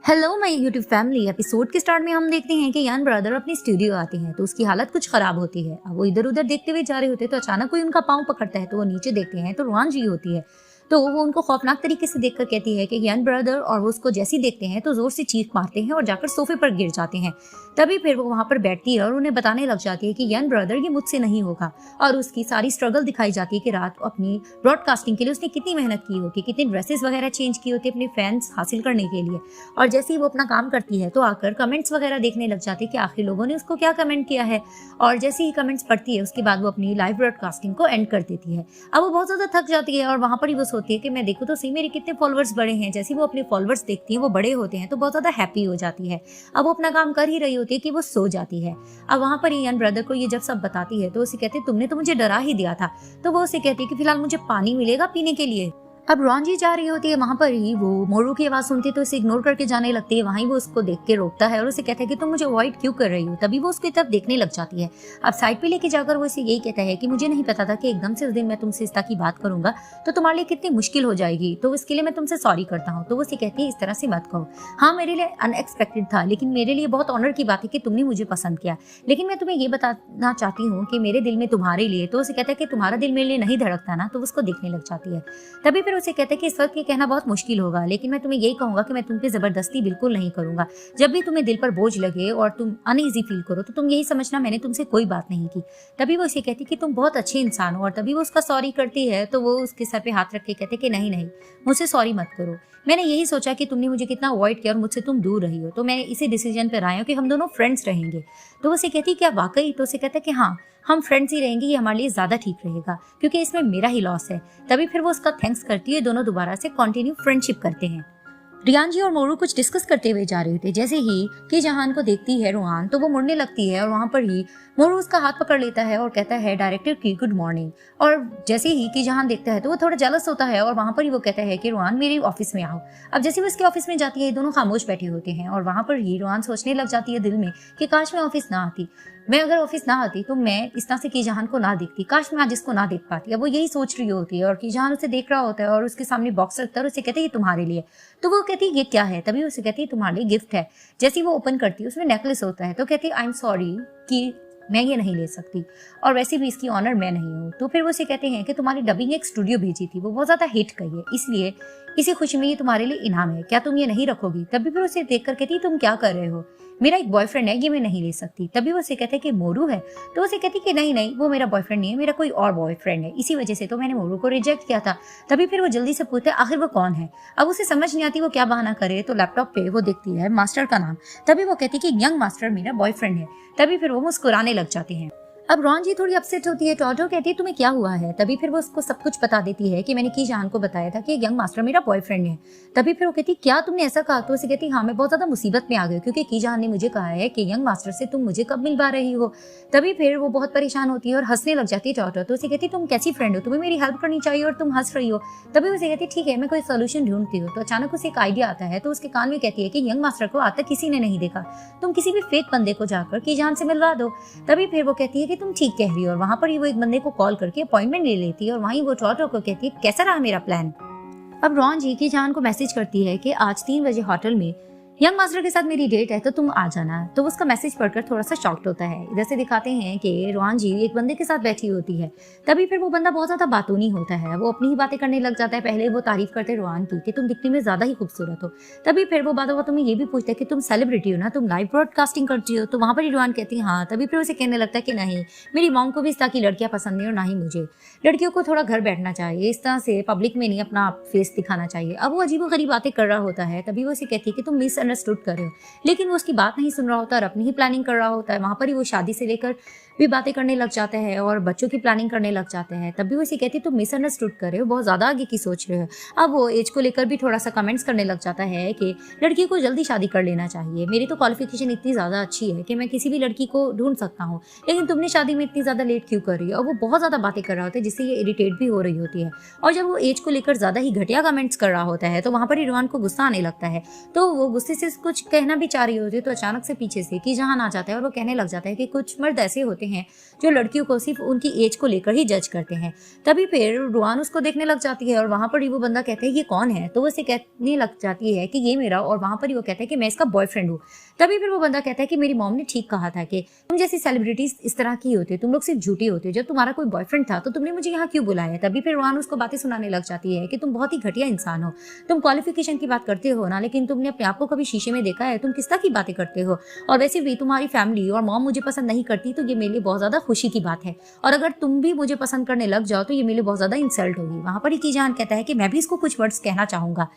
Hello my YouTube family. Episode के start में हम देखते हैं कि यान ब्रदर अपनी स्टूडियो आते हैं तो उसकी हालत कुछ खराब होती है। अब वो इधर उधर देखते हुए जा रहे होते हैं तो अचानक कोई उनका पाँव पकड़ता है तो वो नीचे देखते हैं तो रुआन जी होती है। तो वो उनको खौफनाक तरीके से देखकर कहती है कि यान ब्रदर, और वो उसको जैसे ही देखते हैं तो जोर से चीख मारते हैं और जाकर सोफे पर गिर जाते हैं। तभी फिर वो वहां पर बैठती है और उन्हें बताने लग जाती है कि यान ब्रदर ये मुझसे नहीं होगा, और उसकी सारी स्ट्रगल दिखाई जाती है कि रात अपनी ब्रॉडकास्टिंग के लिए उसने कितनी मेहनत की होती है, कितनी ड्रेसेस वगैरह चेंज की होती है अपने फैंस हासिल करने के लिए। और जैसे ही वो अपना काम करती है तो आकर कमेंट्स वगैरह देखने लग जाती है कि आखिर लोगों ने उसको क्या कमेंट किया है। और जैसे ही कमेंट्स पढ़ती है उसके बाद वो अपनी लाइव ब्रॉडकास्टिंग को एंड कर देती है। अब वो बहुत ज्यादा थक जाती है और वहां पर ही वो सोचती है कि मैं देखूं तो सही मेरे कितने फॉलोअर्स बड़े हैं। जैसे वो अपने फॉलोअर्स देखती है वो बड़े होते हैं तो बहुत ज्यादा हैप्पी हो जाती है। अब वो अपना काम कर ही रही होती है कि वो सो जाती है। अब वहां पर यान ब्रदर को ये जब सब बताती है तो उसे कहते तुमने तो मुझे डरा ही दिया था। तो वो उसे कहती है कि फिलहाल मुझे पानी मिलेगा पीने के लिए। अब रॉन्जी जा रही होती है, वहां पर ही वो मोरू की आवाज सुनती है तो उसे इग्नोर करके जाने लगती है। वहीं वो उसको देख के रोकता है और उसे कहता है कि तुम मुझे अवॉइड क्यों कर रही हो। तभी वो उसकी तरफ देखने लग जाती है। अब साइड पे लेके जाकर वो इसे यही कहता है कि मुझे नहीं पता था कि एकदम से उस दिन मैं तुमसे इस तरह की बात करूंगा तो तुम्हारे लिए कितनी मुश्किल हो जाएगी, तो इसके लिए मैं तुमसे सॉरी करता हूँ। तो वो उसे कहती है इस तरह से मत कहो। हाँ, मेरे लिए अनएक्सपेक्टेड था, लेकिन मेरे लिए बहुत ऑनर की बात है कि तुमने मुझे पसंद किया। लेकिन मैं तुम्हें ये बताना चाहती हूँ कि मेरे दिल में तुम्हारे लिए। तो उसे कहता है कि तुम्हारा दिल मेरे लिए नहीं धड़कता ना। तो उसको देखने लग जाती है। तभी फिर उसे कहता है कि इस वक्त ये कहना बहुत मुश्किल होगा, लेकिन मैं तुम्हें यही कहूंगा कि मैं तुम पे जबरदस्ती बिल्कुल नहीं करूंगा। जब भी तुम्हें दिल पर बोझ लगे और तुम अनईजी फील करो तो तुम यही समझना मैंने तुमसे कोई बात नहीं की। तभी वो इसे कहती कि तुम बहुत अच्छे इंसान हो। और तभी वो उसका सॉरी करती है तो वो उसके सर पे हाथ रख के कहते कि नहीं नहीं, मुझसे सॉरी मत करो। मैंने यही सोचा कि तुमने मुझे कितना अवॉइड किया और मुझसे तुम दूर रही हो, तो मैं इसी डिसीजन पर आया हूँ कि हम दोनों फ्रेंड्स रहेंगे। तो वो उसे कहती क्या वाकई? तो उसे कहता है कि हाँ, हम फ्रेंड्स ही रहेंगे, ये हमारे लिए ज्यादा ठीक रहेगा क्योंकि इसमें मेरा ही लॉस है। तभी फिर वो उसका थैंक्स करती है, दोनों दोबारा से कंटिन्यू फ्रेंडशिप करते हैं। रियान जी और मोरू कुछ डिस्कस करते हुए जा रहे थे। जैसे ही कि जहान को देखती है रुआन तो वो मुड़ने लगती है और वहां पर ही मोरू उसका हाथ पकड़ लेता है और कहता है डायरेक्टर की गुड मॉर्निंग। और जैसे ही कि जहान देखता है तो वो थोड़ा जेलस होता है और वहां पर ही वो कहता है कि रुआन मेरे ऑफिस में आओ। अब जैसे वो इसके ऑफिस में जाती है दोनों खामोश बैठे होते हैं और वहां पर ही रुआन सोचने लग जाती है दिल में कि काश मैं ऑफिस ना आती। मैं अगर ऑफिस ना आती तो मैं इस तरह से की जहान को ना देखती, काश मैं आज इसको ना देख पाती। अब वो यही सोच रही होती है और की जहान उसे देख रहा होता है और उसके सामने बॉक्स रखता है और उसे कहते हैं ये तुम्हारे लिए। तो वो कहती है ये क्या है? तभी उसे कहती है तुम्हारे लिए गिफ्ट है। जैसे वो ओपन करती है उसमें नेकलेस होता है तो कहती है आई एम सॉरी कि मैं ये नहीं ले सकती, और वैसे भी इसकी ऑनर मैं नहीं हूँ। तो फिर वो उसे कहते हैं कि तुम्हारी डबिंग एक स्टूडियो भेजी थी, वो बहुत ज्यादा हिट गई है, इसलिए इसी खुशी में ये तुम्हारे लिए इनाम है, क्या तुम ये नहीं रखोगी? तभी फिर उसे देखकर कहती है तुम क्या कर रहे हो, मेरा एक बॉयफ्रेंड है, ये मैं नहीं ले सकती। तभी वो उसे कहते हैं कि मोरू है। तो उसे कहती कि नहीं नहीं, वो मेरा बॉयफ्रेंड नहीं है, मेरा कोई और बॉयफ्रेंड है, इसी वजह से तो मैंने मोरू को रिजेक्ट किया था। तभी फिर वो जल्दी से पूछते आखिर वो कौन है। अब उसे समझ नहीं आती वो क्या बहाना करे, तो लैपटॉप पे वो देखती है मास्टर का नाम। तभी वो कहती कि यंग मास्टर मेरा बॉयफ्रेंड है। तभी फिर वो मुस्कुराने लग जाते हैं। अब रॉन जी थोड़ी अपसेट होती है। टॉटो कहती है तुम्हें क्या हुआ है। तभी फिर वो उसको सब कुछ बता देती है कि मैंने की जान को बताया था कि यंग मास्टर मेरा बॉयफ्रेंड है। तभी फिर वो कहती क्या तुमने ऐसा कहा? तो उसे कहती हाँ, मैं बहुत ज्यादा मुसीबत में आ गई क्योंकि की जान ने मुझे कहा है कि यंग मास्टर से तुम मुझे कब मिलवा रही हो। तभी फिर वो बहुत परेशान होती है और हंसने लग जाती है टॉटो। तो उसे कहती तुम कैसी फ्रेंड हो, तुम्हें मेरी हेल्प करनी चाहिए और तुम हंस रही हो। तभी उसे कहती ठीक है, मैं कोई सोल्यूशन ढूंढती हूँ। तो अचानक उसे एक आइडिया आता है तो उसके कान में कहती है कि यंग मास्टर को आज तक किसी ने नहीं देखा, तुम किसी भी फेक बंदे को जाकर की जान से मिलवा दो। तभी फिर वो कहती है कि तुम ठीक कह रही हो, वहां पर ही वो एक बंदे को कॉल करके अपॉइंटमेंट ले लेती है और वहीं वो टॉटो को कहती है कैसा रहा मेरा प्लान। अब रॉन जी की जान को मैसेज करती है कि आज 3 बजे होटल में यंग मास्टर के साथ मेरी डेट है तो तुम आ जाना। तो उसका मैसेज पढ़कर थोड़ा सा शॉक्ड होता है। इधर से दिखाते हैं कि रोहान जी एक बंदे के साथ बैठी होती है। तभी फिर वो बंदा बहुत ज्यादा बातूनी होता है, वो अपनी ही बातें करने लग जाता है। पहले वो तारीफ करते रोहान की कि तुम दिखने में ज्यादा ही खूबसूरत हो। तभी फिर वो बातों तुम्हें ये भी पूछता है कि तुम सेलिब्रिटी हो ना, तुम लाइव ब्रॉडकास्टिंग करती हो। तो वहां पर ही रोहान कहती है हाँ। तभी फिर उसे कहने लगता है कि नहीं, मेरी मॉम को भी इस तरह की लड़कियां पसंद नहीं और ना ही मुझे। लड़कियों को थोड़ा घर बैठना चाहिए, इस तरह से पब्लिक में नहीं अपना फेस दिखाना चाहिए। अब वो अजीबोगरीब बातें कर रहा होता है। तभी वो उसे कहती है कि तुम मिसअंडरस्टूड कर रहे हो, लेकिन वो उसकी बात नहीं सुन रहा होता और अपनी ही प्लानिंग कर रहा होता है। वहां पर ही वो शादी से लेकर भी बातें करने लग जाते हैं और बच्चों की प्लानिंग करने लग जाते हैं। तब भी वो इसे कहती है तुम मिसअंडरस्टूड कर रहे हो, बहुत ज्यादा आगे की सोच रहे हो। अब वो एज को लेकर भी थोड़ा सा कमेंट्स करने लग जाता है कि लड़की को जल्दी शादी कर लेना चाहिए, मेरी तो क्वालिफिकेशन इतनी ज्यादा अच्छी है कि मैं किसी भी लड़की को ढूंढ सकता हूँ, लेकिन तुमने शादी में इतनी ज्यादा लेट क्यों कर रही हो। और वो बहुत ज्यादा बातें कर रहा होता है जिससे ये इरिटेट भी हो रही होती है। और जब वो एज को लेकर ज्यादा ही घटिया कमेंट्स कर रहा होता है तो वहां पर ही रोहान को गुस्सा आने लगता है। तो वो गुस्से से कुछ कहना भी चाह रही होती है तो अचानक से पीछे से की जहान आ जाता है और वो कहने लग जाता है कि कुछ मर्द ऐसे होते हैं जो लड़कियों को सिर्फ उनकी एज को लेकर ही जज करते हैं। तभी फिर रुआन उसको देखने लग जाती है और वहां पर ही वो बंदा कहता है ये कौन है, तो वो उसे कहने लग जाती है कि ये मेरा, और वहां पर ही वो कहता है कि मैं इसका बॉयफ्रेंड हूँ। तभी फिर वो बंदा कहता है कि मेरी मॉम ने ठीक कहा था कि तुम जैसी सेलिब्रिटीज इस तरह की होते, तुम लोग सिर्फ झूठे होते, जब तुम्हारा कोई बॉयफ्रेंड था तो तुमने मुझे यहाँ क्यों बुलाया। तभी फिर रुआन उसको बातें सुनाने लग जाती है कि तुम बहुत ही घटिया इंसान हो, तुम क्वालिफिकेशन की बात करते हो ना, लेकिन तुमने अपने आप को कभी शीशे में देखा है, तुम किस तरह की बातें करते हो, और वैसे भी तुम्हारी फैमिली और मॉम मुझे पसंद नहीं करती तो ये मेरे लिए बहुत ज्यादा खुशी की बात है, और अगर तुम भी मुझे पसंद करने लग जाओ तो ये मेरे लिए बहुत ज्यादा इंसल्ट होगी। वहां पर ही कीजान कहता है कि मैं भी इसको कुछ वर्ड्स कहना चाहूंगा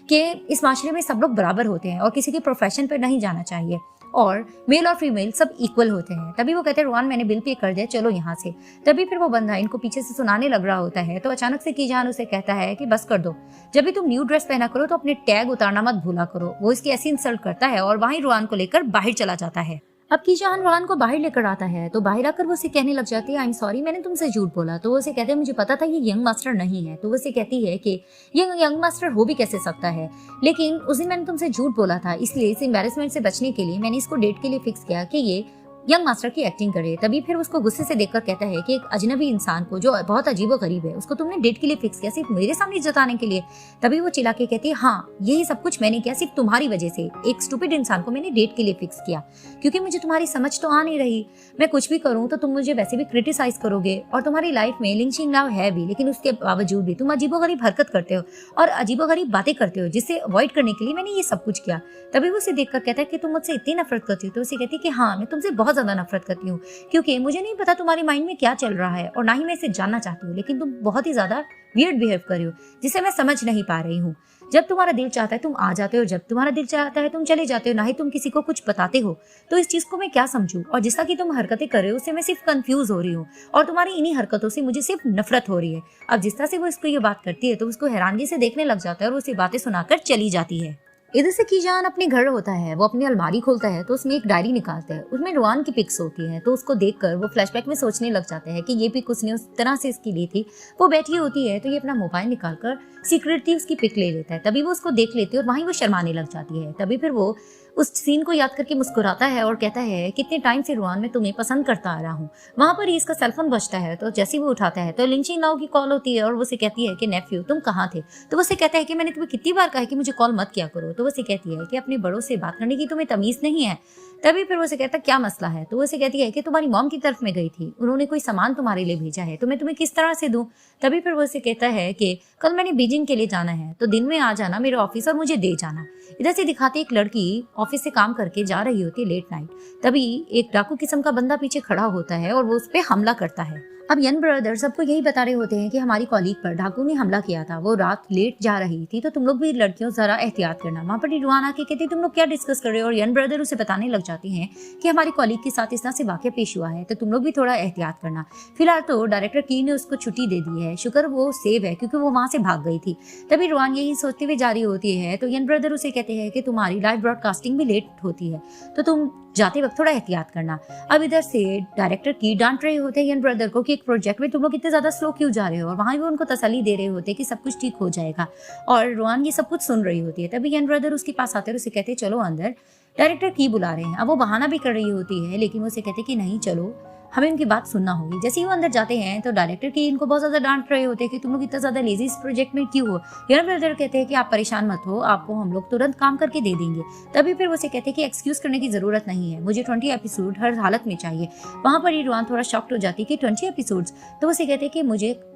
कि इस माशरे में सब लोग बराबर होते हैं और किसी के प्रोफेशन पर नहीं जाना चाहिए, और मेल और फीमेल सब इक्वल होते हैं। तभी वो कहते हैं रुआन मैंने बिल पे कर दिया, चलो यहाँ से। तभी फिर वो बंदा इनको पीछे से सुनाने लग रहा होता है तो अचानक से कीजान उसे कहता है कि बस कर दो, जब भी तुम न्यू ड्रेस पहना करो तो अपने टैग उतारना मत भूला करो। वो इसकी ऐसी इंसल्ट करता है और वहीं रुआन को लेकर बाहर चला जाता है। अब कीजान रुआन को बाहर लेकर आता है तो बाहर आकर वो उसे कहने लग जाती है आई एम सॉरी, मैंने तुमसे झूठ बोला। तो वो उसे कहते हैं मुझे पता था ये यंग मास्टर नहीं है। तो वो उसे कहती है कि ये यंग मास्टर हो भी कैसे सकता है, लेकिन उस दिन मैंने तुमसे झूठ बोला था, इसलिए इस एम्बैरेसमेंट से बचने के लिए मैंने इसको डेट के लिए फिक्स किया कि ये यंग मास्टर की एक्टिंग करे। तभी फिर उसको गुस्से से देखकर कहता है कि एक अजनबी इंसान को जो बहुत अजीबो गरीब है उसको तुमने डेट के लिए फिक्स किया सिर्फ मेरे सामने जताने के लिए। तभी वो चिल्ला के कहती है हाँ यही सब कुछ मैंने किया सिर्फ तुम्हारी वजह से, एक स्टूपिड इंसान को मैंने डेट के लिए फिक्स किया क्योंकि मुझे तुम्हारी समझ तो आ नहीं रही, मैं कुछ भी करूँ तो तुम मुझे वैसे भी क्रिटिसाइज करोगे, और तुम्हारी लाइफ में लिंचिंग लव है भी, लेकिन उसके बावजूद भी तुम अजीबो गरीब हरकत करते हो और अजीबो गरीब बातें करते हो जिससे अवॉइड करने के लिए मैंने ये सब कुछ किया। तभी वो उसे देखकर कहता है कि तुम मुझसे इतनी नफरत करती हो। तो उसे कहती है कि हाँ मैं तुमसे बहुत ज्यादा नफरत करती हूँ क्योंकि मुझे नहीं पता तुम्हारे माइंड में क्या चल रहा है और ना ही मैं इसे जानना चाहती हूँ, लेकिन तुम बहुत ही ज्यादा वियर्ड बिहेव कर रही हो जिसे मैं समझ नहीं पा रही हूँ। जब तुम्हारा दिल चाहता है तुम आ जाते हो, जब तुम्हारा दिल चाहता है तुम चले जाते हो, ना ही तुम किसी को कुछ बताते हो। तो इस चीज को मैं क्या समझूं, और जिस तरह की तुम हरकतें कर रहे हो उससे मैं सिर्फ कंफ्यूज हो रही हूँ और तुम्हारी इन्हीं हरकतों से मुझे सिर्फ नफरत हो रही है। अब जिस तरह से वो इसको ये बात करती है तो उसको हैरानगी से देखने लग जाता है और उसे बातें सुनाकर चली जाती है। इधर से कीजान अपने घर होता है, वो अपनी अलमारी खोलता है तो उसमें एक डायरी निकालता है, उसमें रुआन की पिक्स होती है। तो उसको देखकर वो फ्लैशबैक में सोचने लग जाता है कि ये पिक उसने उस तरह से इसकी ली थी। वो बैठी होती है तो ये अपना मोबाइल निकालकर सीक्रेटली उसकी पिक ले लेता है। तभी वो उसको देख लेती है और वहीं वो शर्माने लग जाती है। तभी फिर वो उस सीन को याद करके मुस्कुराता है और कहता है कितने टाइम से रुआन मैं तुम्हें पसंद करता आ रहा हूँ। वहां पर ही इसका सेलफोन बजता है तो जैसे वो उठाता है तो लिंचिंग नाउ की कॉल होती है और वो उसे कहती है कि नेफ्यू तुम कहाँ थे। तो वो उसे कहता है कि मैंने तुम्हें कितनी बार कहा है कि मुझे कॉल मत किया करो। तो वो उसे कहती है कि अपने बड़ों से बात करने की तुम्हें तमीज नहीं है। तभी फिर वो उसे कहता है क्या मसला है। तो वो उसे कहती है कि तुम्हारी मॉम की तरफ में गई थी, उन्होंने कोई सामान तुम्हारे लिए भेजा है तो मैं तुम्हें किस तरह से दूं। तभी फिर वो उसे कहता है कि कल मैंने बीजिंग के लिए जाना है तो दिन में आ जाना मेरे ऑफिस और मुझे दे जाना। इधर से दिखाते एक लड़की ऑफिस से काम करके जा रही होती है लेट नाइट। तभी एक डाकू किस्म का बंदा पीछे खड़ा होता है और वो उस पर हमला करता है। अब यन ब्रदर सबको यही बता रहे होते हैं कि हमारी कॉलीग पर डाकू ने हमला किया था, वो रात लेट जा रही थी तो तुम लोग भी लड़कियों जरा एहतियात करना। वहां पर रुआन आके कहती तुम लोग क्या डिस्कस कर रहे हो, और यन ब्रदर उसे बताने लग जाती हैं कि हमारी कॉलीग के साथ इस तरह से वाकया पेश हुआ है तो तुम लोग भी थोड़ा एहतियात करना। फिलहाल तो डायरेक्टर की ने उसको छुट्टी दे दी है, शुक्र वो सेव है क्योंकि वो वहां से भाग गई थी। तभी रुआन यही सोचते हुए जा रही होती है तो यन ब्रदर उसे कहते हैं कि तुम्हारी लाइव ब्रॉडकास्टिंग भी लेट होती है तो तुम जाते वक्त थोड़ा एहतियात करना। अब इधर से डायरेक्टर की डांट रहे होते हैं यन ब्रदर को कि एक प्रोजेक्ट में तुम लोग इतने ज्यादा स्लो क्यों जा रहे हो, और वहां वो उनको तसल्ली दे रहे होते हैं कि सब कुछ ठीक हो जाएगा, और रुआन ये सब कुछ सुन रही होती है। तभी यन ब्रदर उसके पास आते हैं, उसे कहते हैं चलो अंदर, डायरेक्टर की बुला रहे हैं। अब वो बहाना भी कर रही होती है लेकिन वो उसे कहते कि नहीं चलो हमें उनकी बात सुनना होगी। जैसे ही वो अंदर जाते हैं तो डायरेक्टर की इनको बहुत ज्यादा डांट रहे होते हैं कि तुम लोग इतना ज्यादा लेजी इस प्रोजेक्ट में क्यों हो। यन ब्रदर कहते हैं कि आप परेशान मत हो, आपको हम लोग तुरंत काम करके दे देंगे। तभी फिर वो उसे कहते हैं कि एक्सक्यूज करने की जरूरत नहीं है, मुझे 20 एपिसोड हर हालत में चाहिए। वहां पर रुआन थोड़ा शॉक्ड हो जाती है कि 20 एपिसोड्स। तो उसे कहते हैं कि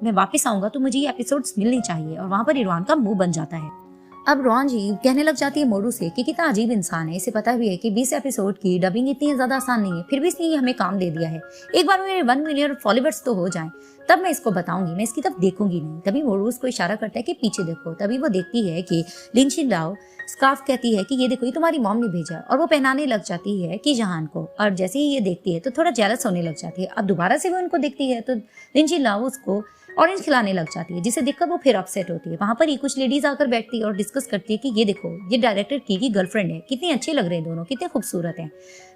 मैं वापस आऊंगा तो मुझे ये एपिसोड्स मिलने चाहिए, और वहां पर रुआन का मुंह बन जाता है। अब रॉन जी कहने लग जाती है मोरू से कि कितना अजीब इंसान है, इसे पता भी है कि 20 एपिसोड की डबिंग इतनी ज्यादा आसान नहीं है, फिर भी इसने हमें काम दे दिया है। एक बार मेरे 1 मिलियन फॉलोवर्स तो हो जाएं तब मैं इसको बताऊंगी, मैं इसकी तरफ देखूंगी नहीं। तभी मोरू उसको इशारा करता है कि पीछे देखो। तभी वो देखती है कि लिंचिन लाओ स्कार्फ कहती है कि ये देखो ये तुम्हारी मॉम ने भेजा, और वो पहनाने लग जाती है कि जहान को। और जैसे ही ये देखती है तो थोड़ा जेलस होने लग जाती है। अब दोबारा से वो उनको देखती है तो लिंचिन लाओ उसको ऑरेंज खिलाने लग जाती है, जिसे देखकर वो फिर अपसेट होती है। वहां पर ही कुछ लेडीज आकर बैठती है और डिस्कस करती है कि ये देखो, ये डायरेक्टर की गर्लफ्रेंड है, कितनी अच्छी लग रहे हैं दोनों, कितने खूबसूरत हैं।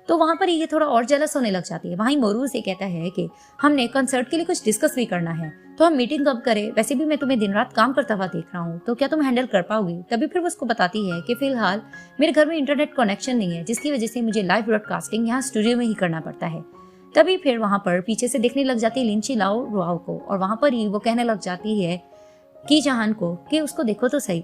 तो वहां पर ये थोड़ा और जेलस होने लग जाती है। वहीं मोरू से कहता है कि हमने कंसर्ट के लिए कुछ डिस्कस भी करना है, तो हम मीटिंग कब करें? वैसे भी मैं तुम्हें दिन रात काम करता हुआ देख रहा हूँ, तो क्या तुम हैंडल कर पाओगी? तभी फिर वो उसको बताती है कि फिलहाल मेरे घर में इंटरनेट कनेक्शन नहीं है, जिसकी वजह से मुझे लाइव ब्रॉडकास्टिंग यहाँ स्टूडियो में ही करना पड़ता है। तभी फिर वहां पर पीछे से देखने लग जाती है लिंची लाओ रुआओ को, और वहां पर ही वो कहने लग जाती है की जहान को कि उसको देखो तो सही,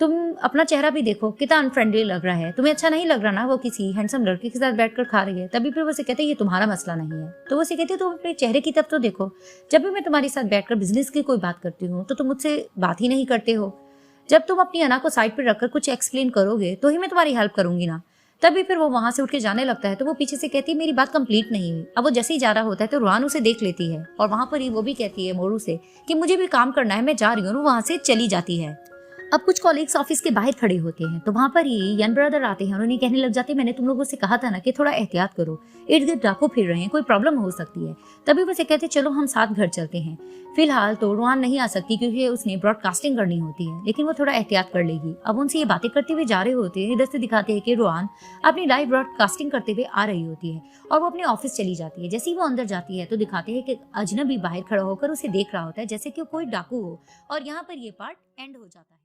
तुम अपना चेहरा भी देखो, कितना अनफ्रेंडली लग रहा है, तुम्हें अच्छा नहीं लग रहा ना वो किसी हैंडसम लड़के के साथ बैठकर खा रही है। तभी फिर वो से कहते हैं ये तुम्हारा मसला नहीं है। तो वो से कहती है तुम अपने चेहरे की तरफ तो देखो, जब भी मैं तुम्हारे साथ बैठकर बिजनेस की कोई बात करती हूँ तो तुम मुझसे बात ही नहीं करते हो। जब तुम अपनी अना को साइड पर रखकर कुछ एक्सप्लेन करोगे तो ही मैं तुम्हारी हेल्प करूंगी ना। तभी फिर वो वहां से उठ के जाने लगता है, तो वो पीछे से कहती है मेरी बात कंप्लीट नहीं हुई। अब वो जैसे ही जा रहा होता है तो रुआन उसे देख लेती है, और वहां पर ही वो भी कहती है मोरू से कि मुझे भी काम करना है, मैं जा रही हूँ। वहां से चली जाती है। अब कुछ कॉलीग्स ऑफिस के बाहर खड़े होते हैं, तो वहां पर ही यन ब्रदर आते हैं और उन्हें कहने लग जाते हैं मैंने तुम लोगों से कहा था ना कि थोड़ा एहतियात करो, इर्द गिर्द डाकू फिर रहे हैं, कोई प्रॉब्लम हो सकती है। तभी वो से कहते चलो हम साथ घर चलते हैं। फिलहाल तो रुआन नहीं आ सकती क्योंकि उसने ब्रॉडकास्टिंग करनी होती है, लेकिन वो थोड़ा एहतियात कर लेगी। अब उनसे ये बातें करते हुए जा रहे होते हैं, इधर से दिखाते हैं कि रुआन अपनी लाइव ब्रॉडकास्टिंग करते हुए आ रही होती है और वो अपने ऑफिस चली जाती है। जैसे ही वो अंदर जाती है तो दिखाते हैं कि अजनबी बाहर खड़ा होकर उसे देख रहा होता है जैसे कि कोई डाकू हो, और यहाँ पर ये पार्ट एंड हो जाता है।